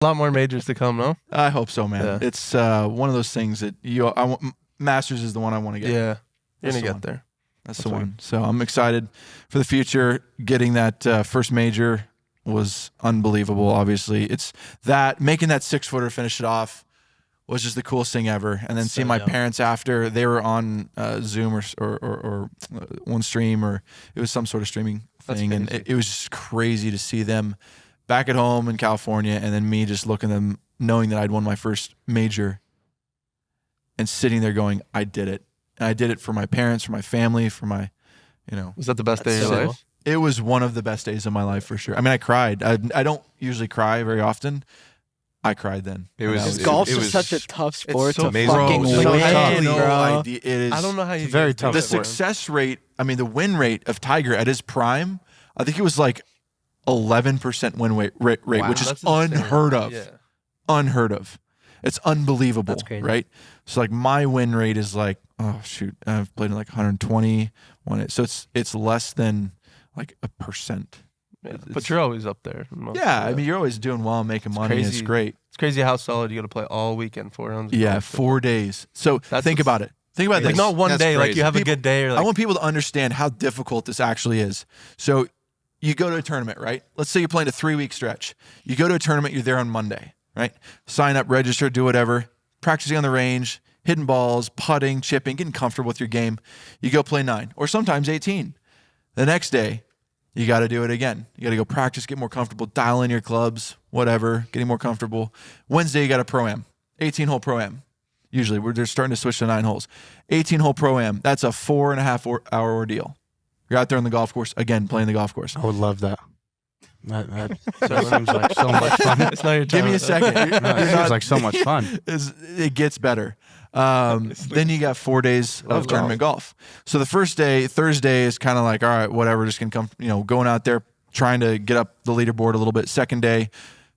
A lot more majors to come, no? I hope so, man. Yeah. It's one of those things that Masters is the one I want to get. Yeah, you're That's going the to one. get there. That's the one. So I'm excited for the future. Getting that first major was unbelievable, obviously. It's that, making that 6-footer finish it off was just the coolest thing ever. And then seeing my parents after, they were on Zoom or one stream, or it was some sort of streaming thing. And it was just crazy to see them back at home in California, and then me just looking at them, knowing that I'd won my first major and sitting there going, I did it. And I did it for my parents, for my family, for my, Was that the best day of your life? It was one of the best days of my life for sure. I mean, I cried. I don't usually cry very often. I cried then. Golf's just such a tough sport to amazing. fucking Bro, win, so bro. It is. I don't know how you very get tough The sport. success rate, I mean, the win rate of Tiger at his prime, I think it was like 11% win rate, which is That's insane. unheard of. Yeah. Unheard of. It's unbelievable, That's crazy. right? So like my win rate is like, oh shoot, I've played in like 120. So it's less than like 1%. Yeah, but you're always up there. Yeah, I mean, you're always doing well, making money. And it's crazy. great. It's crazy how solid you got to play all weekend, 4 rounds. Yeah, 4 days. So think about it. Think about Like this. not one That's day, like crazy. you have a good day. Or like, I want people to understand how difficult this actually is. So you go to a tournament, right? Let's say you're playing a 3-week stretch. You go to a tournament, you're there on Monday, right? Sign up, register, do whatever, practicing on the range, hitting balls, putting, chipping, getting comfortable with your game. You go play 9 or sometimes 18. The next day, you got to do it again. You got to go practice, get more comfortable, dial in your clubs, whatever, getting more comfortable. Wednesday, you got a Pro-Am, 18-hole Pro-Am. Usually, they're starting to switch to 9 holes. 18-hole Pro-Am, that's a 4.5-hour ordeal. You're out there on the golf course, again, playing the golf course. I would love that. That seems like so much fun. it's not your time. Give me a second. It seems like so much fun. It gets better. Then you got 4 days of tournament golf. So the first day, Thursday, is kind of like, all right, whatever, just gonna come, going out there, trying to get up the leaderboard a little bit. Second day,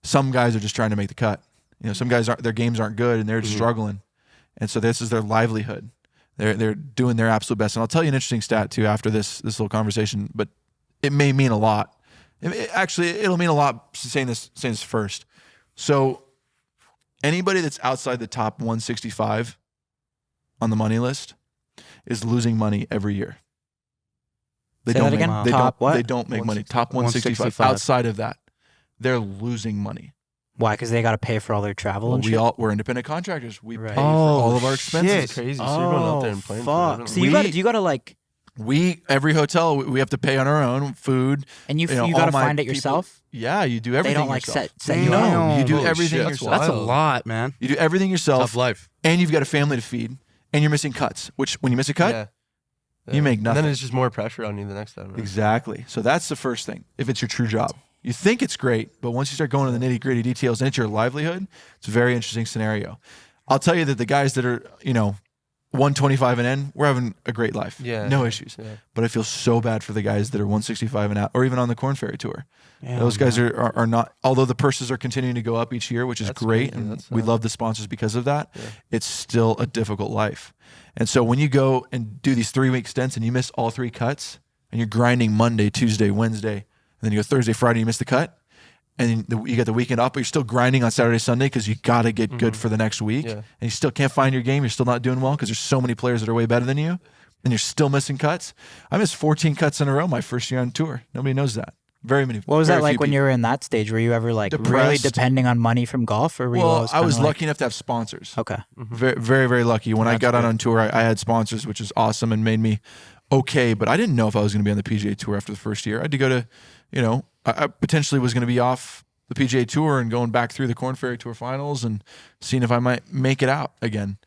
some guys are just trying to make the cut. Some guys their games aren't good and they're just struggling. And so this is their livelihood. They're doing their absolute best. And I'll tell you an interesting stat too after this little conversation, but it may mean a lot. It'll mean a lot saying this first. So anybody that's outside the top 165 on the money list is losing money every year. They Say don't that make, again? They Top don't, what? They don't make money. Top 165. 165. Outside of that, they're losing money. Why? Because they got to pay for all their travel and shit? We're independent contractors. We Right. pay for all of our expenses. It's crazy. So you're going out there and playing. fuck. For it. So you got to like, Every hotel we have to pay on our own, food. and you all got to my find it people- yourself? Yeah, you do everything They don't like yourself. set you No, up? you do Holy everything shit, that's yourself. That's a Wild. lot, man. You do everything yourself, Tough life. and you've got a family to feed, and you're missing cuts. Which when you miss a cut, Yeah. you make And nothing. then it's just more pressure on you the next time. Right? Exactly. So that's the first thing. If it's your true job, you think it's great, but once you start going to the nitty gritty details and it's your livelihood, it's a very interesting scenario. I'll tell you that the guys that are 125 and in, we're having a great life. Yeah. No issues. Yeah. But I feel so bad for the guys that are 165 and out, or even on the Corn Ferry Tour. Yeah, Those guys are not, although the purses are continuing to go up each year, which is That's great, crazy. and That's, we love the sponsors because of that, Yeah. it's still a difficult life. And so when you go and do these 3-week stints and you miss all 3 cuts, and you're grinding Monday, Tuesday, Wednesday, and then you go Thursday, Friday, you miss the cut, and then you get the weekend off, but you're still grinding on Saturday, Sunday because you got to get good for the next week, Yeah. and you still can't find your game, you're still not doing well because there's so many players that are way better than you, and you're still missing cuts. I missed 14 cuts in a row my first year on tour. Nobody knows that. Very many. What was very that like few when people. you were in that stage? Were you ever like really Depressed. depending on money from golf, or were you Well, always I was kinda lucky enough to have sponsors. Okay. Very, very, very lucky. When I got out on tour, I had sponsors, which is awesome and made me okay. But I didn't know if I was going to be on the PGA Tour after the first year. I had to go to, I potentially was going to be off the PGA Tour and going back through the Corn Ferry Tour finals and seeing if I might make it out again.